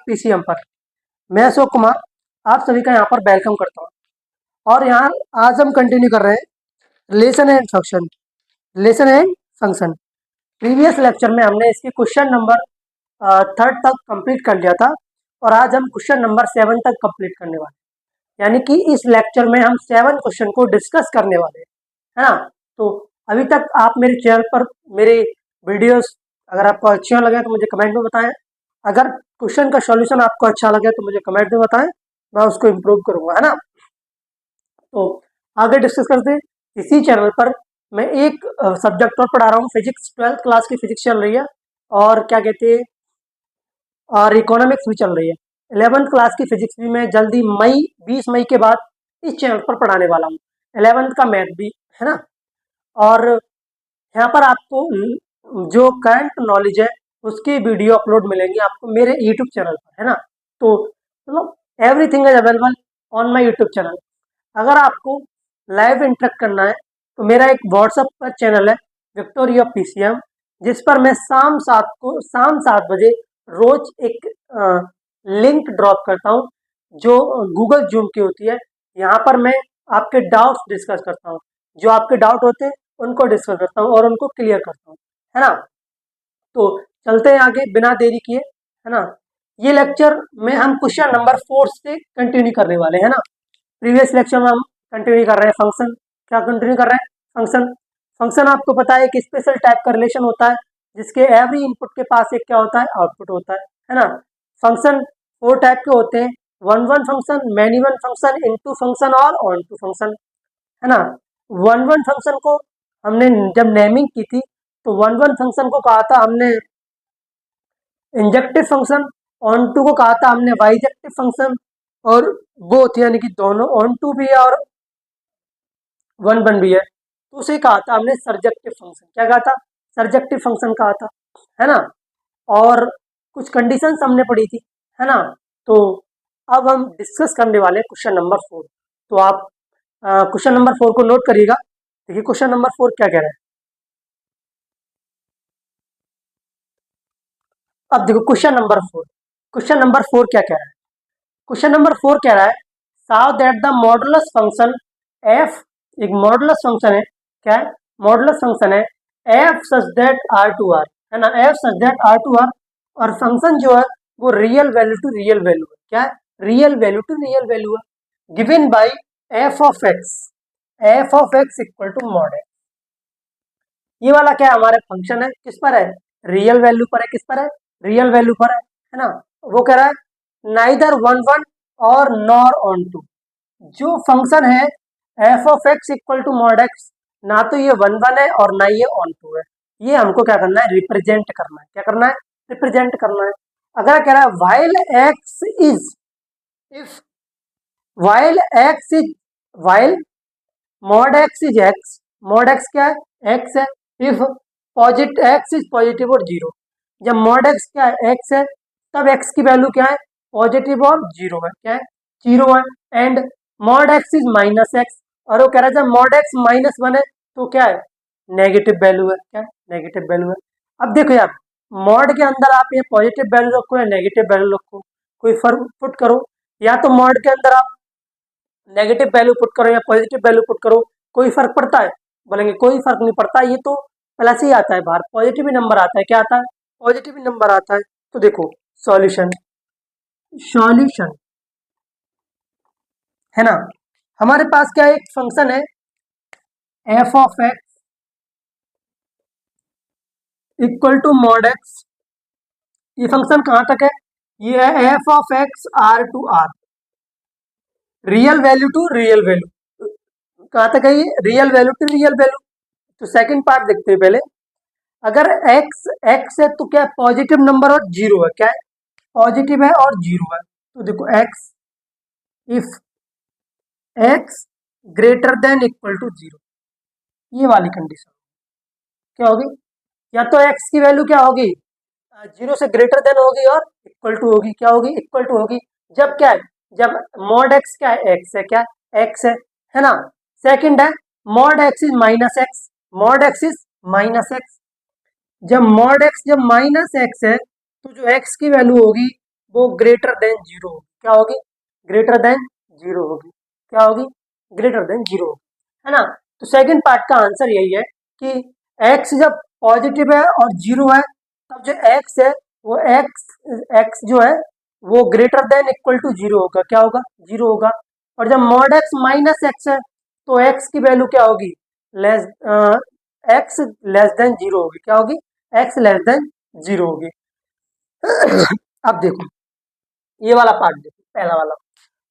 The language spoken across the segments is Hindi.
पीसीएम पर। मैं अशोक कुमार आप सभी का यहाँ पर वेलकम करता हूँ। और यहाँ आज हम कंटिन्यू कर रहे हैं relation and function. Relation and function previous lecture में हमने इसके क्वेश्चन नंबर 3 तक कंप्लीट कर लिया था और आज हम क्वेश्चन नंबर 7 तक कंप्लीट करने वाले हैं। यानी कि इस लेक्चर में हम 7 क्वेश्चन को डिस्कस करने वाले हैं, है ना। तो अभी तक आप मेरे चैनल पर मेरे वीडियोस अगर आपको अच्छे लगे तो मुझे कमेंट में बताएं। अगर क्वेश्चन का सॉल्यूशन आपको अच्छा लगे तो मुझे कमेंट में बताएं, मैं उसको इम्प्रूव करूंगा, है ना। तो आगे डिस्कस करते हैं। इसी चैनल पर मैं एक सब्जेक्ट पर पढ़ा रहा हूँ, फिजिक्स 12th क्लास की फिजिक्स चल रही है और क्या कहते हैं और इकोनॉमिक्स भी चल रही है। 11th क्लास की फिजिक्स भी मैं जल्दी 20 मई के बाद इस चैनल पर पढ़ाने वाला हूँ। 11th का मैथ भी, है ना। और यहाँ पर आपको जो करंट नॉलेज है उसकी वीडियो अपलोड मिलेंगी आपको मेरे यूट्यूब चैनल पर, है ना। तो मतलब everything is available on my YouTube channel. अगर आपको लाइव इंटरेक्ट करना है तो मेरा एक व्हाट्सएप पर चैनल है विक्टोरिया पीसीएम, जिस पर मैं शाम 7 बजे रोज एक लिंक ड्रॉप करता हूँ जो गूगल जूम की होती है। यहाँ पर मैं आपके डाउट्स डिस्कस करता हूँ, जो आपके डाउट होते हैं उनको डिस्कस करता हूँ और उनको क्लियर करता हूँ, है ना। तो चलते हैं आगे बिना देरी किए, है ना। ये लेक्चर में हम क्वेश्चन नंबर 4 से कंटिन्यू करने वाले हैं ना। प्रीवियस लेक्चर में हम कंटिन्यू कर रहे हैं फंक्शन। क्या कंटिन्यू कर रहे हैं? फंक्शन। फंक्शन आपको पता है कि स्पेशल टाइप का रिलेशन होता है जिसके एवरी इनपुट के पास एक क्या होता है? आउटपुट होता है ना। फंक्शन 4 टाइप के होते हैं, one function, many one function, into function और ऑन टू फंक्शन, है ना। वन फंक्शन को हमने जब नेमिंग की थी तो वन फंक्शन को कहा था हमने इंजेक्टिव फंक्शन, ऑन टू को कहा था हमने बाइजेक्टिव फंक्शन, और बोथ यानी कि दोनों ऑन टू भी है और वन भी है तो उसे कहा था हमने सर्जेक्टिव फंक्शन। क्या कहा था? सर्जेक्टिव फंक्शन कहा था, है ना। और कुछ कंडीशंस हमने पढ़ी थी, है ना। तो अब हम डिस्कस करने वाले हैं क्वेश्चन नंबर 4। तो आप क्वेश्चन नंबर 4 को नोट करिएगा। देखिए क्वेश्चन नंबर 4 क्या कह रहा है। अब देखो क्वेश्चन नंबर 4, क्वेश्चन नंबर 4 क्या कह रहा है। क्वेश्चन नंबर 4 कह रहा है saw that the modulus function F, एक मॉडुलस फंक्शन है, क्या है? मॉडुलस फंक्शन है F such that R to R, है ना। F such that R to R, और फंक्शन जो है वो real value to real value है। क्या है? Real value to real value है। Given by F of X equal to mod X. ये वाला क्या है? हमारे फंक्शन है, किस पर है? रियल वैल्यू पर है। किस पर है? रियल वैल्यू पर है ना। वो कह रहा है नाइदर वन और नॉर ऑन टू। जो फंक्शन है F of X equal to mod X, ना तो ये वन है और ना ये ऑन टू है। ये हमको क्या करना है? रिप्रेजेंट करना है। क्या करना है? रिप्रेजेंट करना है। अगर कह रहा है while x is, if while x is, while mod x is x, mod x क्या है? एक्स है। If positive x is positive और जीरो, जब मॉड एक्स क्या है? एक्स है, तब एक्स की वैल्यू क्या है? पॉजिटिव और जीरो है। क्या है? जीरो है। And mod x is minus x, और वो कह रहा है जब मॉड एक्स -1 है तो क्या है? नेगेटिव वैल्यू है। क्या है? नेगेटिव वैल्यू है। अब देखो यार, मॉड के अंदर आप ये पॉजिटिव वैल्यू रखो या नेगेटिव वैल्यू रखो, कोई फर्क पुट करो, या तो मॉड के अंदर आप नेगेटिव वैल्यू पुट करो या पॉजिटिव वैल्यू पुट करो, कोई फर्क पड़ता है? बोलेंगे कोई फर्क नहीं पड़ता, ये तो प्लस ही आता है बाहर, पॉजिटिव ही नंबर आता है। क्या आता है? पॉजिटिव ही नंबर आता है। तो देखो सॉल्यूशन, सॉल्यूशन है ना। हमारे पास क्या है? एक फंक्शन है F of X equal to mod X. ये फंक्शन कहाँ तक है? ये है F of X R to R, real value to real value. कहाँ तक है ये? Real value to real value. तो सेकंड पार्ट देखते हैं पहले। अगर x x है तो क्या? पॉजिटिव नंबर और जीरो है। क्या है? पॉजिटिव है और जीरो है। तो देखो x, if x greater than equal to zero, ये वाली कंडीशन क्या होगी? या तो x की वैल्यू क्या होगी? जीरो से ग्रेटर देन होगी और इक्वल टू होगी। क्या होगी? इक्वल टू होगी। जब क्या है? जब मॉड x क्या है? x है। क्या? x है ना। सेकंड है mod x is minus x, mod x is minus x. जब मॉड x जब माइनस एक्स है तो जो x की वैल्यू होगी वो ग्रेटर देन जीरो होगी। क्या होगी? ग्रेटर देन जीरो होगी। क्या होगी? ग्रेटर देन जीरो होगी, है ना। तो सेकंड पार्ट का आंसर यही है कि एक्स जब पॉजिटिव है और जीरो है तब जो एक्स है वो एक्स एक्स जो है वो greater than equal to zero होगा। क्या होगा? जीरो होगा। और जब मॉड एक्स माइनस एक्स है तो एक्स की वैल्यू क्या होगी? Less x less than zero होगी। क्या होगी? एक्स लेस देन जीरो होगी। अब देखो ये वाला पार्ट, देखो पहला वाला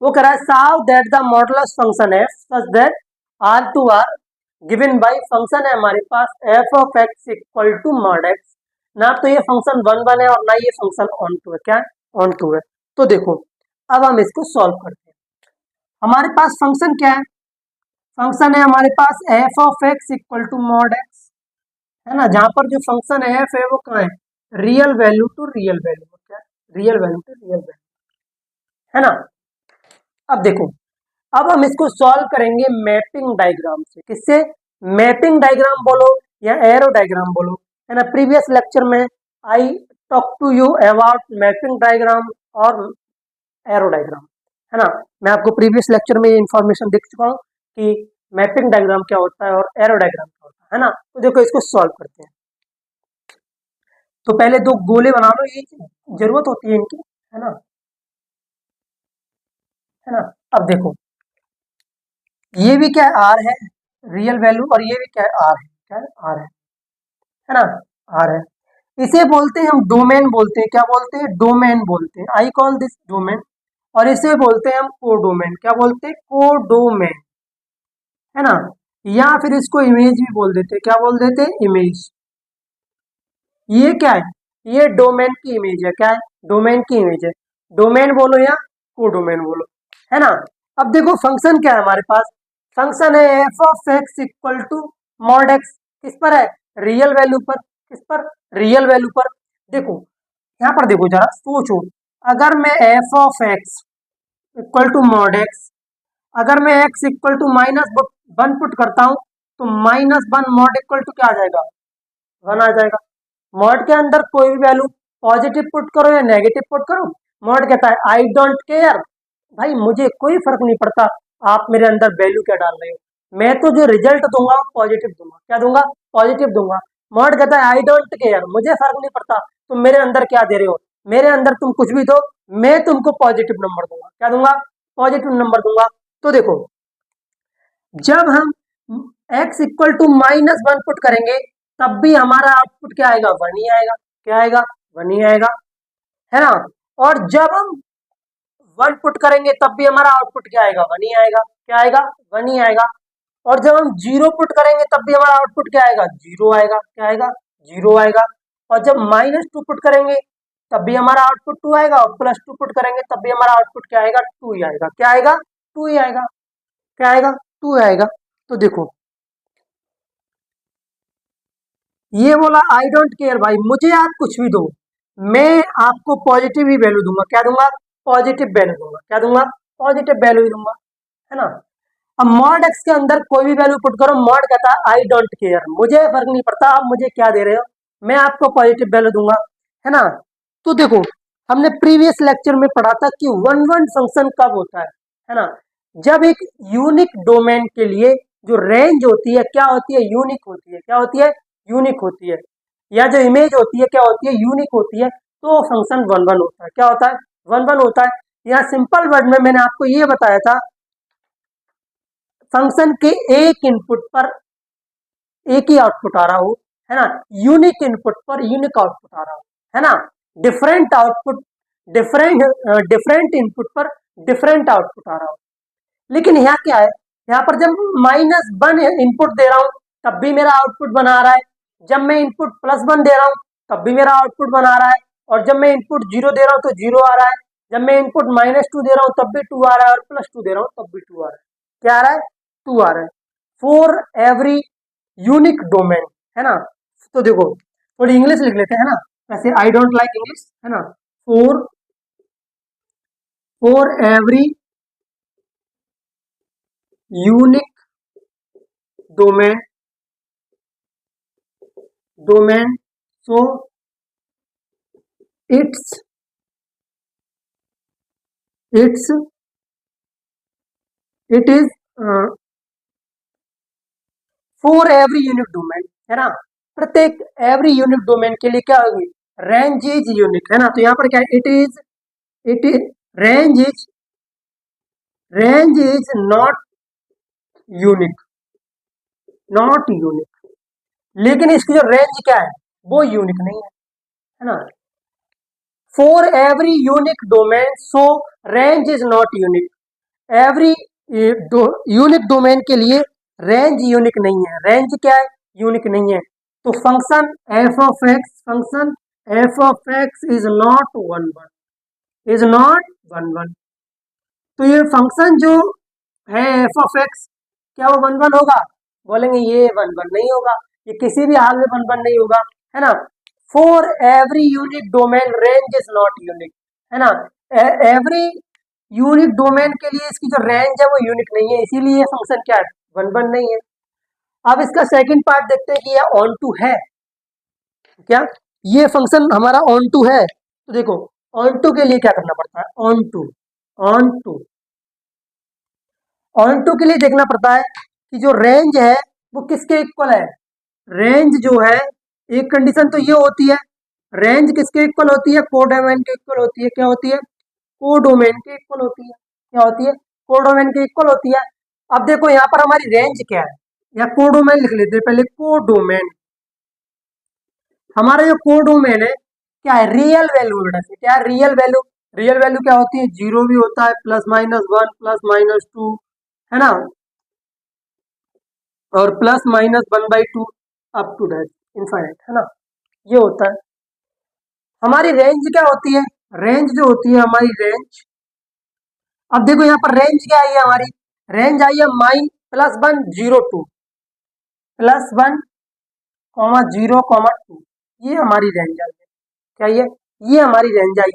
वो कह रहा है saw that the modulus function है such that R to R given by function है हमारे पास F of X equal to mod X. ना तो ये फंक्शन वन वन है और ना ये फंक्शन ऑन टू है। क्या है? ऑन टू है। तो देखो अब हम इसको सॉल्व करते हैं। हमारे पास फंक्शन क्या है? फंक्शन है हमारे पास F of X equal to mod X, है ना। जहां पर जो फंक्शन एफ है वो कहाँ है? Real value to real value. क्या? Real value to real value, है ना। अब देखो अब हम इसको सॉल्व करेंगे मैपिंग डायग्राम से। किससे? मैपिंग डायग्राम बोलो या एरो डायग्राम बोलो, है ना। प्रीवियस लेक्चर में I talk to you about mapping diagram और एरो डायग्राम, है ना। मैं आपको प्रीवियस लेक्चर में ये इन्फॉर्मेशन दे चुका हूँ कि मैपिंग डायग्राम क्या होता है और एरो डायग्राम क्या होता है ना। तो देखो इसको सॉल्व करते हैं। तो पहले दो गोले बना लो, ये जरूरत होती है इनकी, है ना, है ना। अब देखो ये भी क्या है? आर है रियल वैल्यू, और ये भी क्या है? आर है। क्या है? आर है ना। आर है। इसे बोलते हैं हम डोमेन बोलते हैं। क्या बोलते हैं? डोमेन बोलते हैं। I call this domain. और इसे बोलते हैं हम कोडोमेन। क्या बोलते हैं? कोडोमेन, है ना। या फिर इसको इमेज भी बोल देते हैं। क्या बोल देते हैं? इमेज। ये क्या है? ये डोमेन की इमेज है। क्या है? डोमेन की इमेज है। डोमेन बोलो या कोडोमेन बोलो, है ना। अब देखो फंक्शन क्या है हमारे पास? फंक्शन है F of X equal to mod X. किस पर है? रियल वैल्यू पर। किस पर? रियल वैल्यू पर। देखो यहाँ पर देखो जरा सोचो, अगर मैं F of X equal to mod X, अगर मैं X equal to minus one put करता हूँ तो minus one mod equal to क्या आ जाएगा? वन आ जाएगा। मॉड के अंदर कोई भी वैल्यू पॉजिटिव पुट करो या नेगेटिव पुट करो, मॉड कहता है आई डोंट केयर, भाई मुझे कोई फर्क नहीं पड़ता आप मेरे अंदर वैल्यू क्या डाल रहे हो, मैं तो जो रिजल्ट दूंगा वो पॉजिटिव दूंगा। क्या दूंगा? पॉजिटिव दूंगा। मॉड कहता है आई डोंट केयर, मुझे फर्क नहीं पड़ता तुम मेरे अंदर क्या दे रहे हो, मेरे अंदर तुम कुछ भी दो, मैं तुमको पॉजिटिव नंबर दूंगा। क्या दूंगा? पॉजिटिव नंबर दूंगा। तो देखो जब हम x equal to minus one put करेंगे तब भी हमारा आउटपुट क्या आएगा? वन ही आएगा। क्या आएगा? वन ही आएगा, है ना। और जब हम वन पुट करेंगे तब भी हमारा आउटपुट क्या आएगा? वन ही आएगा। क्या आएगा? वन ही आएगा। और जब हम जीरो पुट करेंगे तब भी हमारा आउटपुट क्या आएगा? जीरो आएगा। क्या आएगा? जीरो आएगा। और जब माइनस टू पुट करेंगे तब भी हमारा आउटपुट टू आएगा, और प्लस टू पुट करेंगे तब भी हमारा आउटपुट क्या आएगा? टू ही आएगा। क्या आएगा? टू ही आएगा। क्या आएगा? टू आएगा। तो देखो ये बोला आई डोंट केयर, भाई मुझे आप कुछ भी दो, मैं आपको पॉजिटिव ही वैल्यू दूंगा। क्या दूंगा? पॉजिटिव वैल्यू दूंगा। क्या दूंगा? पॉजिटिव वैल्यू ही दूंगा, है ना। अब मॉड एक्स के अंदर कोई भी वैल्यू पुट करो, मॉड कहता है आई डोंट केयर, मुझे फर्क नहीं पड़ता आप मुझे क्या दे रहे हो, मैं आपको पॉजिटिव वैल्यू दूंगा, है ना। तो देखो हमने प्रीवियस लेक्चर में पढ़ा था कि वन वन फंक्शन कब होता है ना। जब एक यूनिक डोमेन के लिए जो रेंज होती है क्या होती है? यूनिक होती है। क्या होती है? यूनिक होती है। या जो इमेज होती है क्या होती है? यूनिक होती है। तो फंक्शन वन वन होता है। क्या होता है? वन वन होता है। यहाँ सिंपल वर्ड में मैंने आपको ये बताया था, फंक्शन के एक इनपुट पर एक ही आउटपुट आ रहा हो, है ना। यूनिक इनपुट पर यूनिक आउटपुट आ रहा हो, है ना। Different output different different input पर डिफरेंट आउटपुट आ रहा हो। लेकिन यहाँ क्या है? यहाँ पर जब माइनस वन इनपुट दे रहा हूँ तब भी मेरा आउटपुट बना रहा है, जब मैं इनपुट प्लस वन दे रहा हूँ तब भी मेरा आउटपुट बना रहा है, और जब मैं इनपुट जीरो दे रहा हूँ तो जीरो आ रहा है, जब मैं इनपुट माइनस टू दे रहा हूँ तब भी टू आ रहा है, और प्लस टू दे रहा हूँ तब भी टू आ रहा है। क्या आ रहा है? टू आ रहा है। फॉर एवरी यूनिक डोमेन, है ना। तो देखो थोड़ी इंग्लिश लिख लेते हैं ना, वैसे आई डोंट लाइक इंग्लिश, है ना। For for every unique domain domain, so its it's it is for every unique domain, है ना। प्रत्येक एवरी यूनिक डोमेन के लिए क्या होगी, रेंज इज यूनिक, है ना। तो यहाँ पर क्या है, it is range is unique not unique, लेकिन इसकी जो रेंज क्या है वो यूनिक नहीं है ना। For every unique domain so range is not unique, every unique domain के लिए रेंज यूनिक नहीं है, रेंज क्या है, यूनिक नहीं है। तो function F of X is not one one. तो ये फंक्शन जो है एफ ऑफ एक्स, क्या वो वन वन होगा, बोलेंगे ये वन वन नहीं होगा, ये किसी भी हाल में वन वन नहीं होगा, है ना। For every unique domain range is not unique, है ना। एवरी यूनिक डोमेन के लिए इसकी जो रेंज है वो यूनिक नहीं है, इसीलिए ये फंक्शन क्या है, वन वन नहीं है। अब इसका सेकंड पार्ट देखते हैं कि ये ऑन टू है क्या, ये फंक्शन हमारा ऑन टू है। तो देखो ऑन टू के लिए क्या करना पड़ता है, ऑन टू ऑन टू के लिए देखना पड़ता है कि जो रेंज है वो किसके इक्वल है। रेंज जो है, एक कंडीशन तो ये होती है, रेंज किसके इक्वल होती है, कोडोमेन के इक्वल होती है। क्या होती है, कोडोमेन के इक्वल होती है। क्या होती है, कोडोमेन के इक्वल होती है। अब देखो यहाँ पर हमारी रेंज क्या है, या कोडोमेन लिख लेते हैं पहले, कोडोमेन। हमारा जो कोडोमेन है क्या है, रियल वैल्यू बेटा से, क्या है रियल वैल्यू। रियल वैल्यू क्या होती है, जीरो भी होता है, plus minus one, plus minus two, है ना, और plus minus one by two up to date infinite, है ना, ये होता है। हमारी रेंज क्या होती है, रेंज जो होती है हमारी रेंज, अब देखो यहाँ पर रेंज क्या आई है हमारी, रेंज आई है minus plus one zero two, plus one comma zero comma two, ये हमारी रेंज आई है। क्या ये हमारी रेंज आई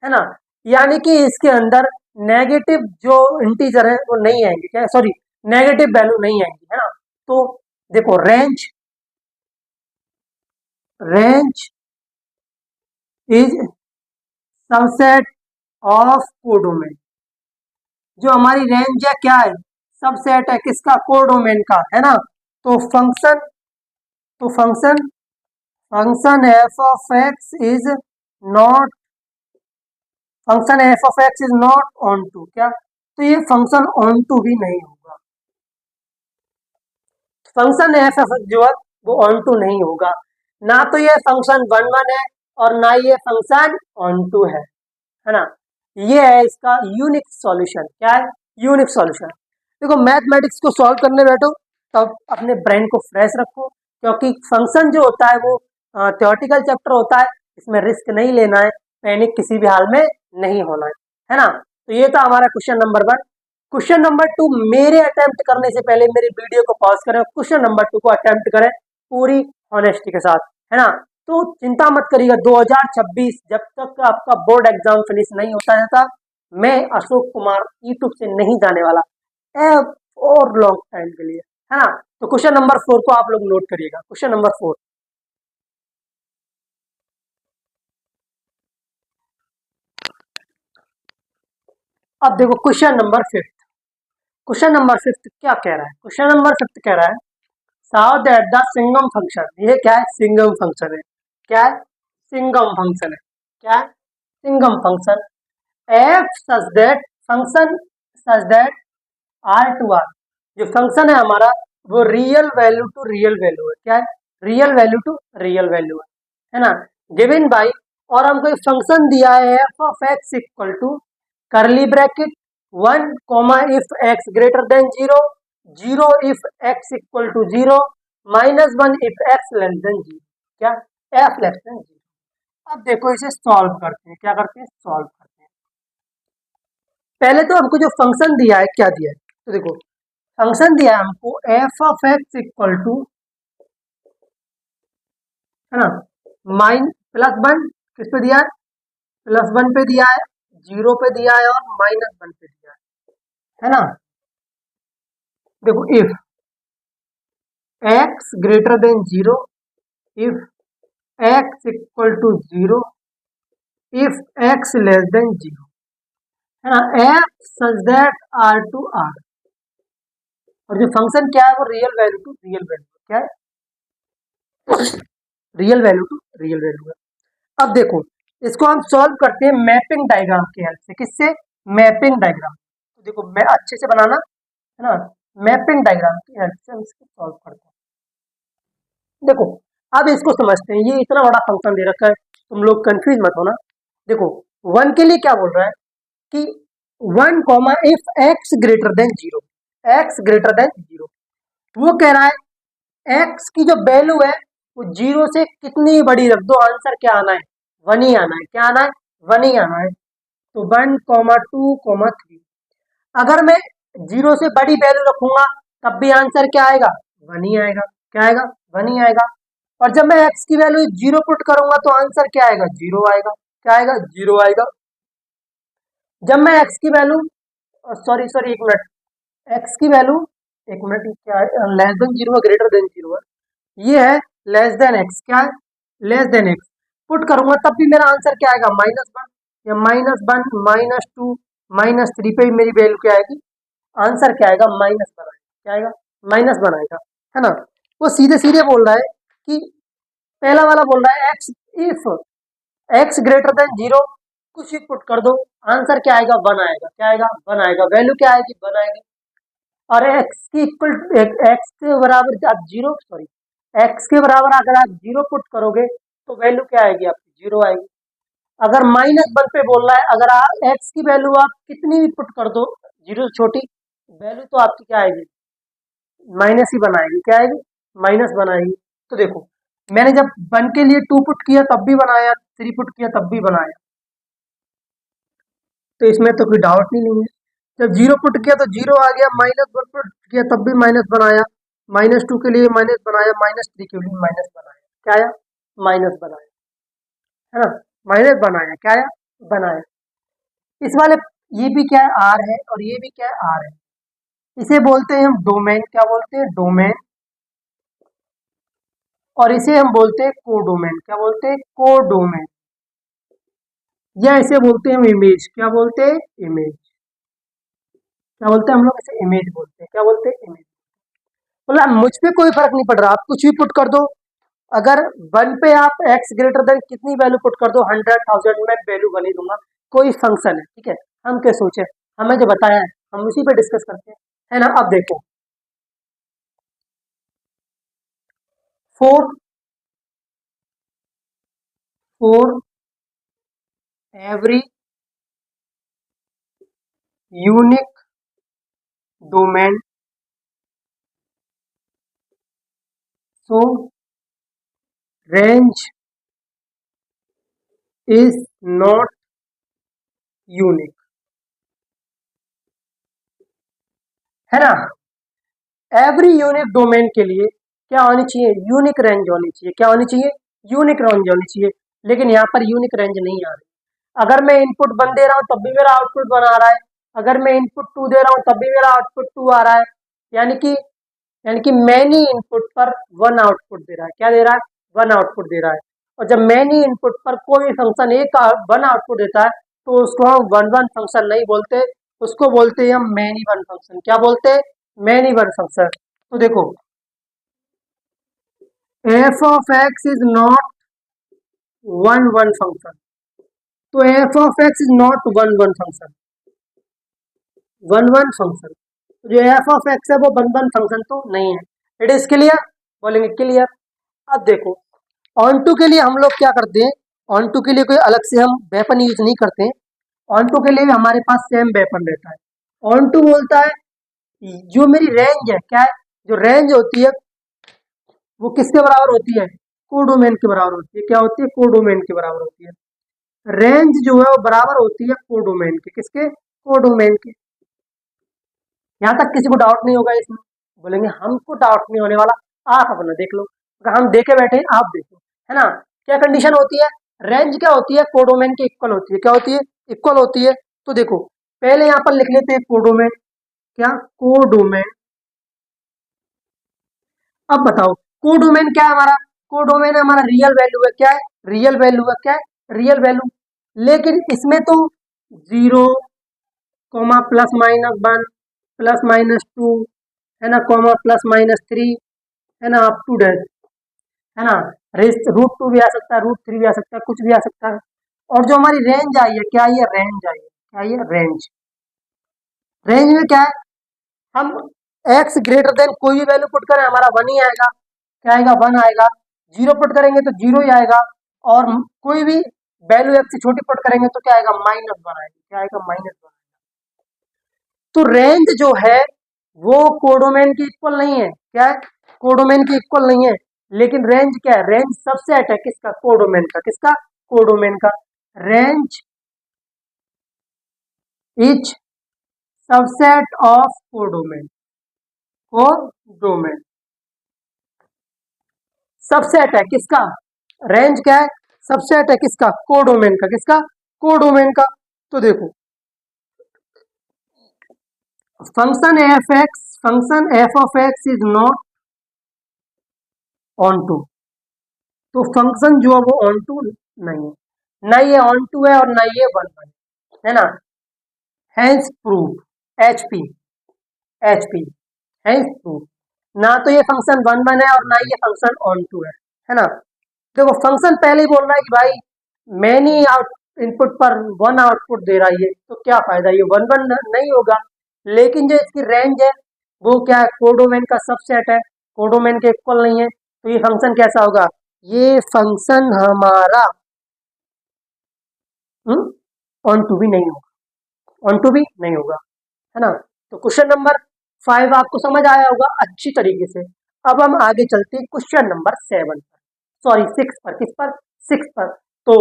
है ना। यानी कि इसके अंदर नेगेटिव जो इंटीजर है वो नहीं आएंगे, क्या सॉरी, नेगेटिव वैल्यू नहीं आएंगी, है ना। तो देखो range is subset of codomain, जो हमारी रेंज है क्या है, सबसेट है किसका, कोडोमेन का, है ना। तो function function F of X is not function F of X is not onto, क्या, तो ये फंक्शन ऑन टू भी नहीं होगा, फंक्शन एफ ऑफ जो है वो ऑन टू नहीं होगा, ना तो ये फंक्शन वन वन है और ना ये फंक्शन ऑन टू है ना। ये है इसका यूनिक सॉल्यूशन, क्या है, यूनिक सॉल्यूशन। देखो मैथमेटिक्स को सॉल्व करने बैठो तब अपने ब्रेन को फ्रेश रखो, क्योंकि फंक्शन जो होता है वो थ्योरेटिकल चैप्टर होता है, इसमें रिस्क नहीं लेना है, पैनिक किसी भी हाल में नहीं होना है ना। तो ये था हमारा question number one. Question number two मेरे अटेम्प्ट करने से पहले मेरी वीडियो को पॉज करें, क्वेश्चन नंबर टू को अटेम्प्ट करें पूरी ऑनेस्टी के साथ, है ना। तो चिंता मत करिएगा, 2026 जब तक आपका बोर्ड एग्जाम फिनिश नहीं होता है था, मैं अशोक कुमार यूट्यूब से नहीं जाने वाला और लॉन्ग टाइम के लिए, है ना। तो क्वेश्चन नंबर 4 को आप लोग नोट करिएगा, क्वेश्चन नंबर 4। अब देखो क्वेश्चन नंबर 5, क्वेश्चन नंबर 5 क्या कह रहा है, क्वेश्चन नंबर 5 कह रहा है साउ दैट द सिंगम फंक्शन, ये क्या है, सिंगम फंक्शन है, क्या है, सिंगम फंक्शन है, क्या है, signum function F such that function such that R to R, जो फंक्शन है हमारा वो real value to real value है, क्या है, real value to real value है ना। गिवन बाई, और हमको एक फंक्शन दिया है F of X equal to curly bracket one comma if X greater than zero, zero if X equal to zero, minus one if X less than zero, क्या, एफ लेस देन जीरो। अब देखो इसे सॉल्व करते हैं, क्या करते हैं, सॉल्व करते हैं। पहले तो हमको जो फंक्शन दिया है क्या दिया है, तो देखो फंक्शन दिया है हमको F of X equal to, है ना, माइन प्लस वन, किस पे दिया है, प्लस वन पे दिया है, जीरो पे दिया है और माइनस वन पे दिया है ना। देखो if X greater than zero, if X equal to zero, if X less than zero, है ना, F such that R to R, और जो फंक्शन क्या है वो real value to real value, क्या है, real value to real value है। अब देखो इसको हम सॉल्व करते हैं मैपिंग डायग्राम की हेल्प से। किससे? Mapping diagram. तो देखो मैं अच्छे से बनाना, है ना, मैपिंग डायग्राम की हेल्प से हम इसको सॉल्व करते हैं। देखो अब इसको समझते हैं, ये इतना बड़ा फंक्शन दे रखा है, तुम लोग कंफ्यूज मत होना। देखो वन के लिए क्या बोल रहा है कि one comma if X greater than zero, x greater than zero, वो कह रहा है एक्स की जो वैल्यू है वो जीरो से कितनी बड़ी रख दो, आंसर क्या आना है, वन ही आना है। क्या आना है? वन ही आना है। तो one comma two comma three, अगर मैं जीरो से बड़ी वैल्यू रखूंगा तब भी आंसर क्या आएगा, वन ही आएगा। क्या आएगा? वन ही आएगा। और जब मैं एक्स की वैल्यू जीरो पुट करूंगा तो आंसर क्या आएगा, जीरो आएगा। क्या आएगा? जीरो आएगा। जब मैं एक्स की वैल्यू, सॉरी सॉरी एक मिनट, एक्स की वैल्यू, एक मिनट, क्या है, लेस देन जीरो है ग्रेटर देन जीरो है, ये है लेस देन एक्स, क्या है, लेस देन एक्स पुट करूंगा तब भी मेरा आंसर क्या आएगा, माइनस वन, या minus one, minus two, minus three पे भी मेरी वैल्यू क्या आएगी, आंसर क्या आएगा, माइनस वन आएगा। क्या आएगा? माइनस वन आएगा, है ना। वो सीधे सीधे बोल रहा है कि पहला वाला बोल रहा है x, if X greater than zero, कुछ भी पुट कर दो, आंसर क्या आएगा, वन आएगा। क्या आएगा? वन आएगा। वैल्यू क्या आएगी, वन आएगी। और एक्स की इक्वल, एक्स के बराबर आप जीरो, सॉरी, एक्स के बराबर अगर आप जीरो पुट करोगे तो वैल्यू क्या आएगी आपकी, जीरो आएगी। अगर माइनस वन पे बोल रहा है, अगर आप एक्स की वैल्यू आप कितनी भी पुट कर दो, जीरो से छोटी, वैल्यू तो आपकी क्या आएगी, माइनस ही बनाएगी। क्या आएगी? माइनस बनाएगी। तो देखो मैंने जब वन के लिए टू पुट किया तब भी बनाया, थ्री पुट किया तब भी बनाया, तो इसमें तो कोई डाउट नहीं है। जब जीरो पुट किया तो जीरो आ गया, माइनस वन पुट किया तब भी माइनस बनाया, माइनस टू के लिए माइनस बनाया, माइनस थ्री के लिए माइनस बनाया। क्या आया? माइनस बनाया, है ना, माइनस बनाया। क्या आया? बनाया। इस वाले, ये भी क्या है, आर है, और ये भी क्या है, आर है। इसे बोलते हैं हम डोमेन। क्या बोलते हैं? डोमेन। और इसे हम बोलते हैं कोडोमेन। क्या बोलते हैं? कोडोमेन। या इसे बोलते हैं हम इमेज। क्या बोलते हैं? इमेज। क्या बोलते हैं हम लोग? इसे इमेज बोलते हैं। क्या बोलते हैं? इमेज। मतलब मुझ पे कोई फर्क नहीं पड़ रहा, आप कुछ भी पुट कर दो। अगर वन पे आप एक्स ग्रेटर देन कितनी वैल्यू पुट कर दो, हंड्रेड, थाउजेंड, में वैल्यू बनी दूंगा। कोई फंक्शन है, ठीक है, हम क्या सोचे, हमें जो बताया है हम उसी पे डिस्कस करते हैं, है ना। अब देखो four, four every unique domain, so range is not unique, है ना। एवरी यूनिक डोमेन के लिए क्या होनी चाहिए, यूनिक रेंज होनी चाहिए। क्या होनी चाहिए? यूनिक रेंज होनी चाहिए। लेकिन यहाँ पर यूनिक रेंज नहीं आ रही। अगर मैं इनपुट वन दे रहा हूँ तब भी मेरा आउटपुट वन आ रहा है, अगर मैं इनपुट टू दे रहा हूँ तब भी मेरा आउटपुट टू आ रहा है। यानी कि, यानी कि मैनी इनपुट पर वन आउटपुट दे रहा है। क्या दे रहा है? वन आउटपुट दे रहा है। और जब मैनी इनपुट पर कोई फंक्शन एक वन आउटपुट देता है तो उसको हम वन वन फंक्शन नहीं बोलते, उसको बोलते हैं हम मैनी वन फंक्शन। क्या बोलते हैं? Many one function. तो देखो F of X is not one one function, तो F of X is not one one function, one one function. तो जो एफ ऑफ एक्स है वो वन वन फंक्शन तो नहीं है। It is clear? बोलेंगे क्लियर। अब देखो ऑन टू के लिए हम लोग क्या करते हैं, ऑन टू के लिए कोई अलग से हम वेपन यूज नहीं करते हैं। ऑन टू के लिए भी हमारे पास सेम वेपन रहता है। ऑन टू बोलता है जो मेरी रेंज है, क्या है, जो रेंज होती है वो किसके बराबर होती है, कोडोमेन के बराबर होती है। क्या होती है? कोडोमेन के बराबर होती है। रेंज जो है वो बराबर होती है कोडोमेन के, किसके? कोडोमेन के। यहाँ तक किसी को डाउट नहीं होगा इसमें? बोलेंगे हमको डाउट नहीं होने वाला, आप अपना देख लो। अगर हम देखे बैठे हैं, आप देखो, है ना। क्या कंडीशन होती है? रेंज क्या होती है? कोडोमेन के इक्वल होती है। क्या होती है? इक्वल होती है। तो देखो पहले यहाँ पर लिख लेते हैं कोडोमेन। क्या? कोडोमेन। अब बताओ कोडोमेन क्या है हमारा? कोडोमेन हमारा रियल वैल्यू है। क्या है? रियल वैल्यू है। क्या है? Real value. लेकिन इसमें तो जीरो, कॉमा +-1 +-2 है ना, कॉमा +-3 है ना, अप टू डैश है ना, √2 भी आ सकता है, √3 भी आ सकता है, कुछ भी आ सकता है। और जो हमारी रेंज आई है, क्या ये रेंज आई है, क्या ये रेंज, रेंज में क्या है, हम x ग्रेटर देन कोई भी वैल्यू पुट करें हमारा 1 ही आएगा, क्या आएगा 1 आएगा, 0 पुट करेंगे तो 0 ही आएगा, और कोई भी वैल्यू x से छोटी पुट करेंगे तो क्या आएगा -1 आएगा, क्या आएगा -1। तो रेंज जो है वो कोडोमेन की इक्वल नहीं है, क्या है, कोडोमेन की इक्वल नहीं है, लेकिन रेंज क्या है, रेंज सबसेट है किसका, कोडोमेन का, किसका, कोडोमेन का। Range is subset of codomain, codomain subset है किसका, रेंज क्या है, सबसेट है किसका, कोडोमेन का, किसका, कोडोमेन का। तो देखो function F of X is not onto, तो फंक्शन जो है वो ऑन टू नहीं है, ना ये ऑन टू है और ना ये 1 है ना, hence proof HP, HP hence proof, ना तो ये फंक्शन 1 है और ना ये फंक्शन ऑन टू है ना। देखो फंक्शन पहले ही बोल रहा है कि भाई मैनी आउट इनपुट पर 1 आउटपुट दे रहा है, ये तो क्या फायदा, ये 1 नहीं होगा, लेकिन जो इसकी रेंज है वो क्या है, कोडोमेन का सबसेट है, कोडोमेन के इक्वल नहीं है, तो ये फंक्शन कैसा होगा, ये फंक्शन हमारा ऑन टू भी नहीं होगा, ऑन टू भी नहीं होगा, है ना। तो क्वेश्चन नंबर 5 आपको समझ आया होगा अच्छी तरीके से। अब हम आगे चलते हैं क्वेश्चन नंबर 7 पर, सॉरी 6 पर, किस पर, 6 पर। तो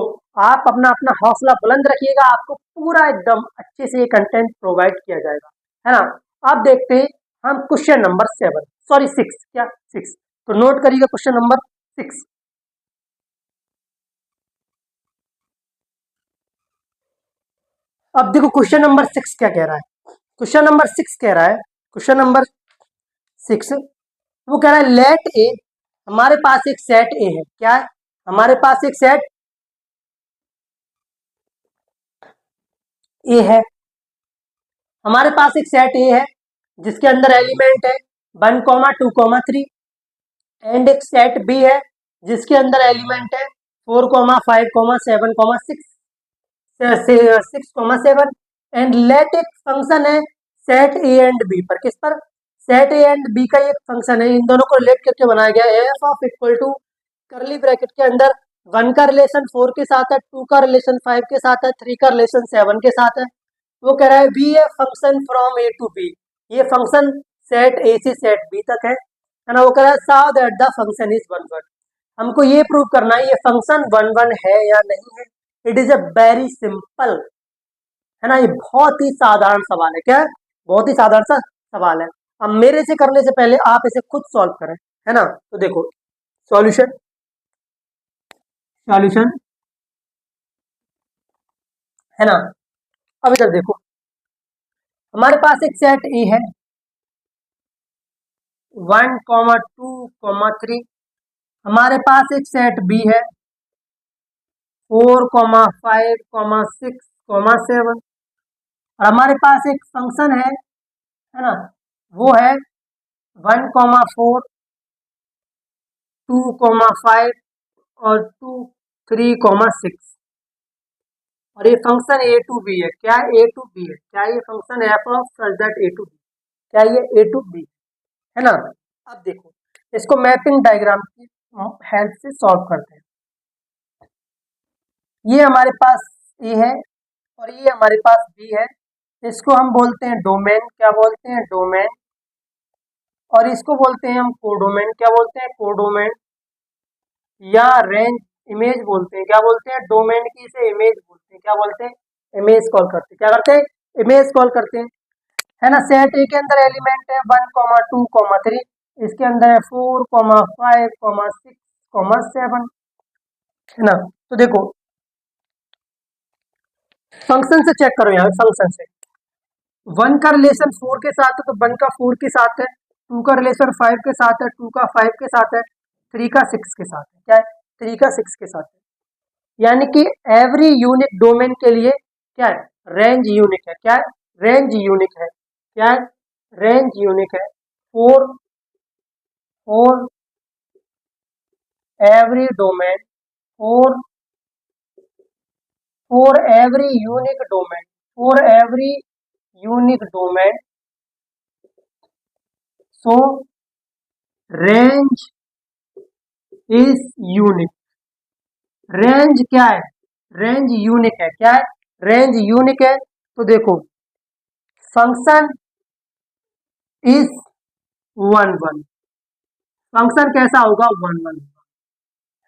आप अपना अपना हौसला बुलंद रखिएगा, आपको पूरा एकदम अच्छे से ये कंटेंट प्रोवाइड किया जाएगा, है ना। अब देखते हैं हम क्वेश्चन नंबर 7, सॉरी 6, क्या 6, तो नोट करिएगा क्वेश्चन नंबर 6। अब देखो क्वेश्चन नंबर 6 क्या कह रहा है, क्वेश्चन नंबर 6 कह रहा है, क्वेश्चन नंबर 6 वो कह रहा है लेट ए, हमारे पास एक सेट ए है, क्या है, हमारे पास एक सेट ए है, हमारे पास एक सेट ए है जिसके अंदर एलिमेंट है 1, 2, 3 एंड एक सेट बी है जिसके अंदर एलिमेंट है 4, 5, 7, 6, 7 एंड लेट एक फंक्शन है सेट ए एंड बी पर, किस पर, सेट ए एंड बी का एक फंक्शन है, इन दोनों को रिलेट करके बनाया गया है, F of equal to curly bracket के अंदर 1 का रिलेशन 4 के साथ है, 2 का रिलेशन 5 के साथ है, 3 का रिलेशन 7 के साथ है। वो कह रहा है be a function from A to B, ये फंक्शन सेट ए से सेट बी तक है ना। वो कह रहा है साउ दैट द फंक्शन इज 1, हमको ये प्रूव करना है ये फंक्शन 1 है या नहीं है। It is a very simple, है ना, ये बहुत ही साधारण सवाल है, क्या है, बहुत ही साधारण सा सवाल है। अब मेरे से करने से पहले आप इसे खुद सॉल्व करें, है ना। तो देखो सॉल्यूशन, सॉल्यूशन है ना। अब इधर देखो हमारे पास एक सेट ए है 1, 2, 3, हमारे पास एक सेट बी है 4, 5, 6, 7 और हमारे पास एक फंक्शन है ना, वो है 1, 4, 2, 5 और 2, 3, 6 और ये फंक्शन ए टू बी है, क्या ए टू बी है, क्या ये function F of such that A to B, क्या ये ए टू बी है ना। अब देखो इसको मैपिंग डायग्राम की हेल्प से सॉल्व करते हैं। ये हमारे पास ए है और ये हमारे पास बी है, इसको हम बोलते हैं डोमेन, क्या बोलते हैं डोमेन, और इसको बोलते हैं हम कोडोमेन, क्या बोलते हैं कोडोमेन, या रेंज इमेज बोलते हैं, क्या बोलते हैं डोमेन की इसे इमेज बोलते हैं, क्या बोलते हैं इमेज कॉल करते हैं, क्या करते हैं इमेज कॉल करते हैं, है ना। सेट ए के अंदर एलिमेंट है 1, 2, 3, इसके अंदर है 4, 5, 6, 7 है ना। तो देखो फंक्शन से चेक करो, यहाँ फंक्शन से 1 का रिलेशन 4 के साथ है तो 1 का 4 के साथ है, 2 का रिलेशन 5 के साथ है, 2 का 5 के साथ है, 3 का 6 के साथ है, क्या है 3 का 6 के साथ है। यानी कि एवरी यूनिक डोमेन के लिए क्या है रेंज यूनिक है, क्या है रेंज यूनिक है। क्या है? रेंज यूनिक है for for every domain, for for every unique domain, for every unique domain. So range is unique. Range क्या है? रेंज यूनिक है। क्या है? रेंज यूनिक है। तो देखो, function is one one. Function कैसा होगा? वन वन,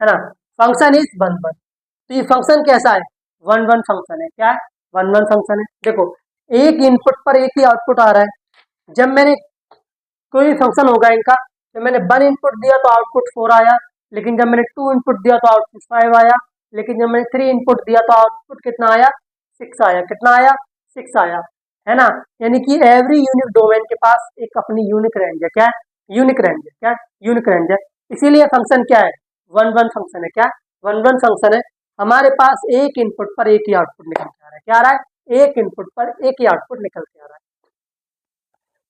है ना? Function is one one. तो ये फंक्शन कैसा है? वन वन फंक्शन है। क्या है? वन वन फंक्शन है। देखो, एक इनपुट पर एक ही आउटपुट आ रहा है। जब मैंने कोई फंक्शन होगा इनका, जब मैंने वन इनपुट दिया तो आउटपुट फोर आया, लेकिन जब मैंने टू इनपुट दिया तो आउटपुट फाइव आया, लेकिन जब मैंने थ्री इनपुट दिया तो आउटपुट कितना आया? सिक्स आया। कितना आया? सिक्स आया, है ना? यानी कि एवरी यूनिक डोमेन के पास एक अपनी यूनिक रेंज है। क्या है? यूनिक रेंज है। क्या है? यूनिक रेंज है। इसीलिए फंक्शन क्या है? वन वन फंक्शन है। क्या? वन वन फंक्शन है। हमारे पास एक इनपुट पर एक ही आउटपुट निकल के आ रहा है। क्या आ रहा है? एक इनपुट पर एक ही आउटपुट निकल के आ रहा है।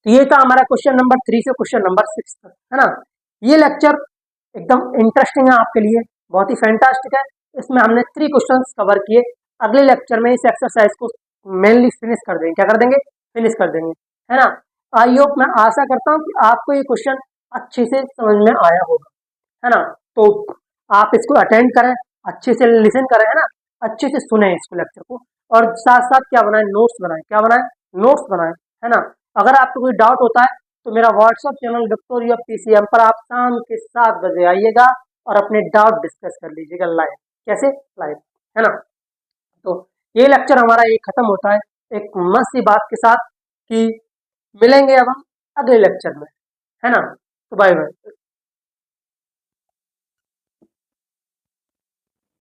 तो ये था हमारा क्वेश्चन नंबर 3 से क्वेश्चन नंबर 6 तक, है ना? ये लेक्चर एकदम इंटरेस्टिंग है आपके लिए, बहुत ही फैंटास्टिक है। इसमें हमने 3 क्वेश्चंस कवर किए। अगले लेक्चर में इस एक्सरसाइज को मेनली फिनिश कर देंगे। क्या कर देंगे? फिनिश कर देंगे, है ना? आई होप, मैं आशा करता हूँ कि आपको ये क्वेश्चन अच्छे से समझ में आया होगा, है ना? तो आप इसको अटेंड करें, अच्छे से लिसन करें, है ना? अच्छे से सुने इसको लेक्चर को, और साथ साथ क्या बनाए? नोट्स बनाए। क्या बनाए? नोट्स बनाए, है ना? अगर आपको कोई डाउट होता है तो मेरा व्हाट्सअप चैनल विक्टोरिया पीसीएम पर आप शाम के 7 बजे आइएगा और अपने डाउट डिस्कस कर लीजिएगा लाइव। कैसे? लाइव, है ना? तो ये लेक्चर हमारा ये खत्म होता है एक मस्त सी बात के साथ कि मिलेंगे अब हम अगले लेक्चर में, है ना? तो बाय बाय।